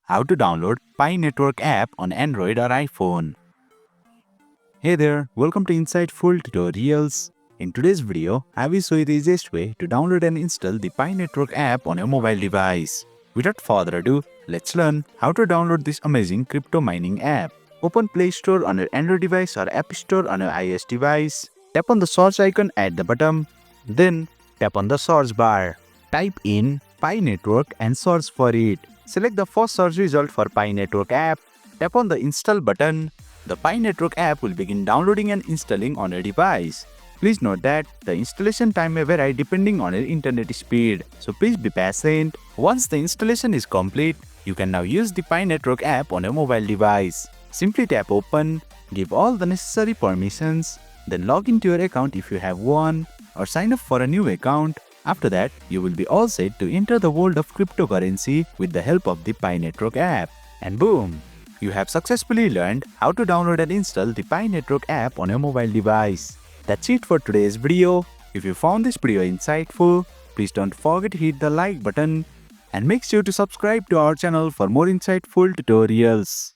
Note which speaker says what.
Speaker 1: how to download Pi Network app on Android or iPhone. Hey there, welcome to Insightful Tutorials. In today's video, I will show you the easiest way to download and install the Pi Network app on your mobile device. Without further ado, let's learn how to download this amazing crypto mining app. Open Play Store on your Android device or App Store on your iOS device. Tap on the search icon at the bottom. Then tap on the search bar. Type in Pi Network and search for it. Select the first search result for Pi Network app. Tap on the install button. The Pi Network app will begin downloading and installing on your device. Please note that the installation time may vary depending on your internet speed, so please be patient. Once the installation is complete, you can now use the Pi Network app on your mobile device. Simply tap open, give all the necessary permissions, then log into your account if you have one, or sign up for a new account. After that, you will be all set to enter the world of cryptocurrency with the help of the Pi Network app. And boom! You have successfully learned how to download and install the Pi Network app on your mobile device. That's it for today's video. If you found this video insightful, please don't forget to hit the like button and make sure to subscribe to our channel for more insightful tutorials.